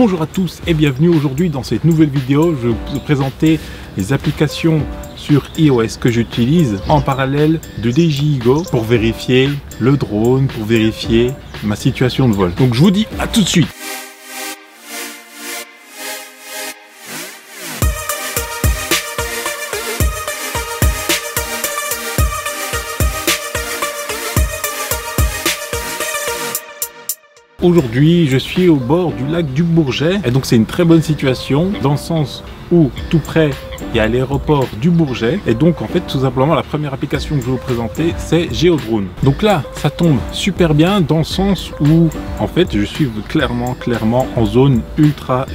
Bonjour à tous et bienvenue aujourd'hui dans cette nouvelle vidéo. Je vais vous présenter les applications sur iOS que j'utilise en parallèle de DJI Go pour vérifier le drone, pour vérifier ma situation de vol. Donc je vous dis à tout de suite. Aujourd'hui, je suis au bord du lac du Bourget et donc c'est une très bonne situation dans le sens où tout près il y a l'aéroport du Bourget et donc en fait tout simplement la première application que je vais vous présenter c'est GeoDrone. Donc là ça tombe super bien dans le sens où en fait je suis clairement en zone ultra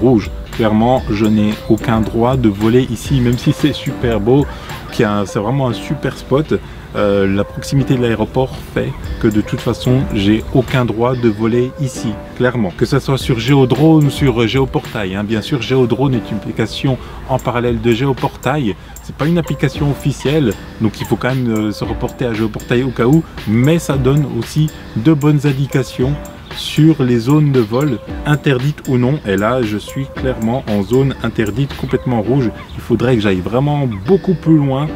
rouge. Clairement je n'ai aucun droit de voler ici même si c'est super beau, c'est vraiment un super spot. La proximité de l'aéroport fait que de toute façon j'ai aucun droit de voler ici, clairement. Que ce soit sur GeoDrone ou sur GeoPortail, hein. Bien sûr GeoDrone est une application en parallèle de GeoPortail. C'est pas une application officielle, donc il faut quand même se reporter à GeoPortail au cas où, mais ça donne aussi de bonnes indications sur les zones de vol interdites ou non. Et là je suis clairement en zone interdite, complètement rouge. Il faudrait que j'aille vraiment beaucoup plus loin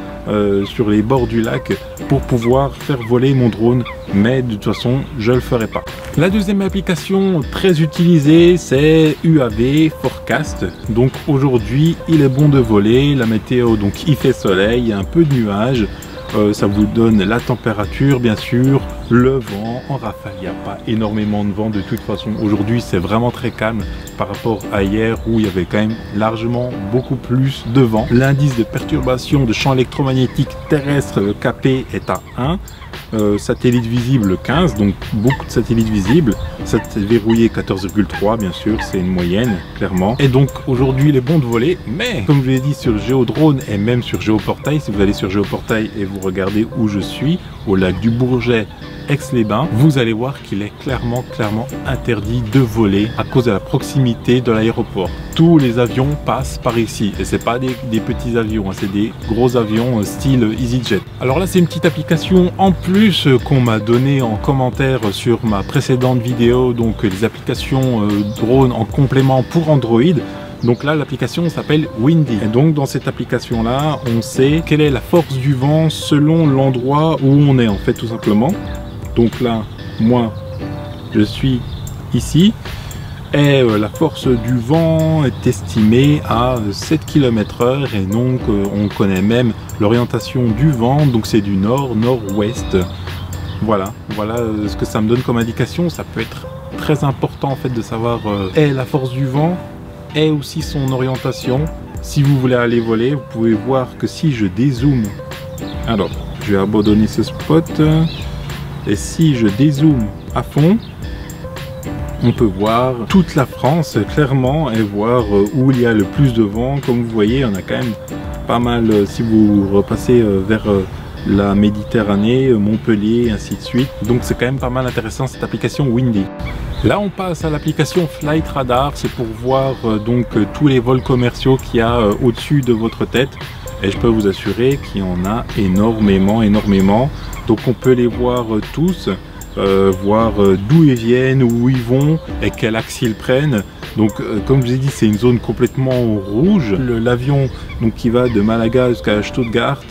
sur les bords du lac pour pouvoir faire voler mon drone, mais de toute façon je le ferai pas. La deuxième application très utilisée c'est UAV Forecast. Donc aujourd'hui il est bon de voler, la météo donc il fait soleil, il y a un peu de nuages. Ça vous donne la température bien sûr, le vent en rafale, il n'y a pas énormément de vent de toute façon. Aujourd'hui c'est vraiment très calme par rapport à hier où il y avait quand même largement beaucoup plus de vent. L'indice de perturbation de champ électromagnétique terrestre, le KP, est à 1. Satellite visible 15, donc beaucoup de satellites visibles. Satellite verrouillé 14,3, bien sûr, c'est une moyenne, clairement. Et donc aujourd'hui il est bon de voler, mais comme je vous l'ai dit sur GeoDrone et même sur GeoPortail, si vous allez sur GeoPortail et vous regardez où je suis, au lac du Bourget, Aix-les-Bains, vous allez voir qu'il est clairement interdit de voler à cause de la proximité de l'aéroport. Tous les avions passent par ici et c'est pas des petits avions, hein, c'est des gros avions style EasyJet. Alors là c'est une petite application en plus qu'on m'a donné en commentaire sur ma précédente vidéo, donc les applications drone en complément pour Android. Donc là l'application s'appelle Windy et donc dans cette application là on sait quelle est la force du vent selon l'endroit où on est en fait tout simplement. Donc là moi je suis ici et la force du vent est estimée à 7 km/h et donc on connaît même l'orientation du vent, donc c'est du nord-nord-ouest. Voilà ce que ça me donne comme indication. Ça peut être très important en fait de savoir la force du vent et aussi son orientation. Si vous voulez aller voler, vous pouvez voir que si je dézoome, alors je vais abandonner ce spot et si je dézoome à fond, on peut voir toute la France clairement et voir où il y a le plus de vent. Comme vous voyez, on a quand même pas mal, si vous repassez vers la Méditerranée, Montpellier, ainsi de suite. Donc c'est quand même pas mal intéressant cette application Windy. Là on passe à l'application Flight Radar, c'est pour voir donc tous les vols commerciaux qu'il y a au-dessus de votre tête. Et je peux vous assurer qu'il y en a énormément. Donc on peut les voir tous. Voir d'où ils viennent, où ils vont et quel axe ils prennent. Donc comme je vous ai dit c'est une zone complètement rouge. L'avion donc qui va de Malaga jusqu'à Stuttgart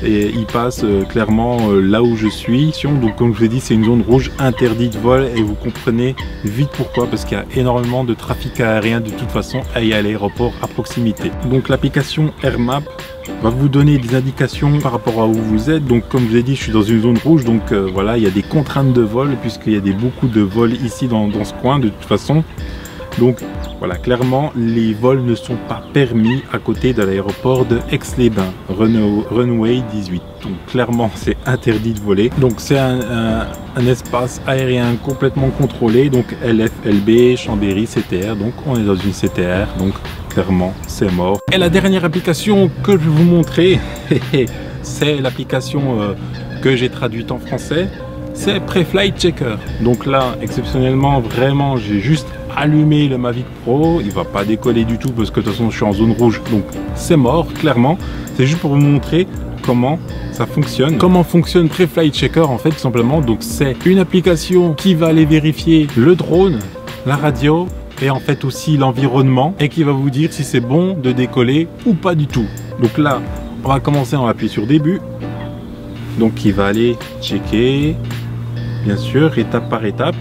et il passe clairement là où je suis. Donc comme je vous ai dit c'est une zone rouge interdite de vol et vous comprenez vite pourquoi, parce qu'il y a énormément de trafic aérien de toute façon et il y a l'aéroport à proximité. Donc l'application AirMap va vous donner des indications par rapport à où vous êtes. Donc comme je vous ai dit je suis dans une zone rouge, donc voilà il y a des contraintes de vol puisqu'il y a beaucoup de vols ici dans ce coin de toute façon. Donc voilà, clairement les vols ne sont pas permis à côté de l'aéroport de Aix-les-Bains, runway 18. Donc clairement c'est interdit de voler. Donc c'est un espace aérien complètement contrôlé, donc LFLB, Chambéry, CTR. Donc on est dans une CTR, donc clairement c'est mort. Et la dernière application que je vais vous montrer, c'est l'application que j'ai traduite en français, c'est Preflight Checker. Donc là exceptionnellement vraiment j'ai juste allumé le Mavic Pro, il va pas décoller du tout parce que de toute façon je suis en zone rouge, donc c'est mort clairement. C'est juste pour vous montrer comment ça fonctionne. Comment fonctionne Preflight Checker en fait tout simplement. Donc c'est une application qui va aller vérifier le drone, la radio et en fait aussi l'environnement et qui va vous dire si c'est bon de décoller ou pas du tout. Donc là, on va commencer, on va appuyer sur début. Donc il va aller checker, bien sûr, étape par étape.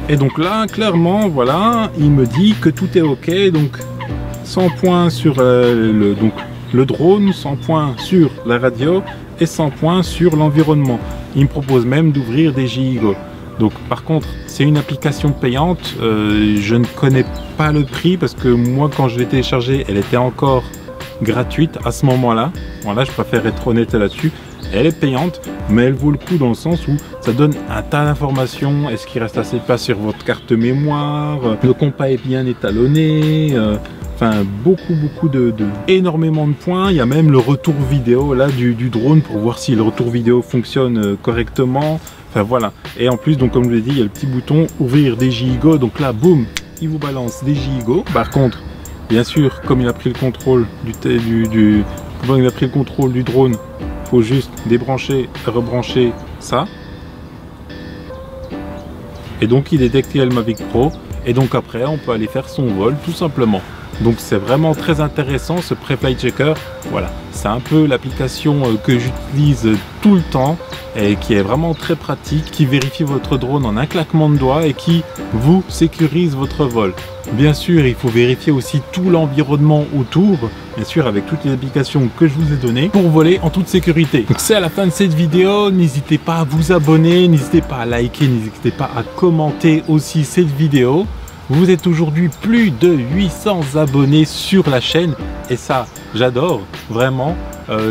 Et donc là, clairement, voilà, il me dit que tout est ok. Donc 100 points sur le drone, 100 points sur la radio et 100 points sur l'environnement. Il me propose même d'ouvrir des GIGO. Donc par contre, c'est une application payante. Je ne connais pas le prix parce que moi, quand je l'ai téléchargée, elle était encore gratuite à ce moment-là. Voilà, je préfère être honnête là-dessus. Elle est payante, mais elle vaut le coup dans le sens où ça donne un tas d'informations. Est-ce qu'il reste assez de place sur votre carte mémoire? Le compas est bien étalonné. Enfin, beaucoup énormément de points. Il y a même le retour vidéo là du drone pour voir si le retour vidéo fonctionne correctement. Enfin voilà. Et en plus, donc comme je l'ai dit, il y a le petit bouton ouvrir des GIGO. Donc là, boum, il vous balance des GIGO. Par contre, bien sûr, comme il a pris le contrôle du drone, faut juste débrancher et rebrancher ça. Et donc il détecte le Mavic Pro. Et donc après, on peut aller faire son vol tout simplement. Donc c'est vraiment très intéressant ce Preflight Checker. Voilà, c'est un peu l'application que j'utilise tout le temps et qui est vraiment très pratique, qui vérifie votre drone en un claquement de doigts et qui vous sécurise votre vol. Bien sûr, il faut vérifier aussi tout l'environnement autour, bien sûr avec toutes les applications que je vous ai données pour voler en toute sécurité. Donc c'est à la fin de cette vidéo, n'hésitez pas à vous abonner, n'hésitez pas à liker, n'hésitez pas à commenter aussi cette vidéo. Vous êtes aujourd'hui plus de 800 abonnés sur la chaîne et ça, j'adore vraiment.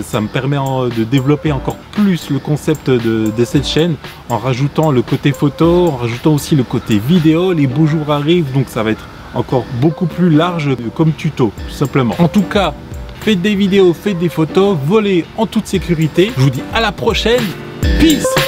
Ça me permet de développer encore plus le concept de cette chaîne en rajoutant le côté photo, en rajoutant aussi le côté vidéo. Les beaux jours arrivent, donc ça va être encore beaucoup plus large comme tuto, tout simplement. En tout cas, faites des vidéos, faites des photos, volez en toute sécurité. Je vous dis à la prochaine. Peace!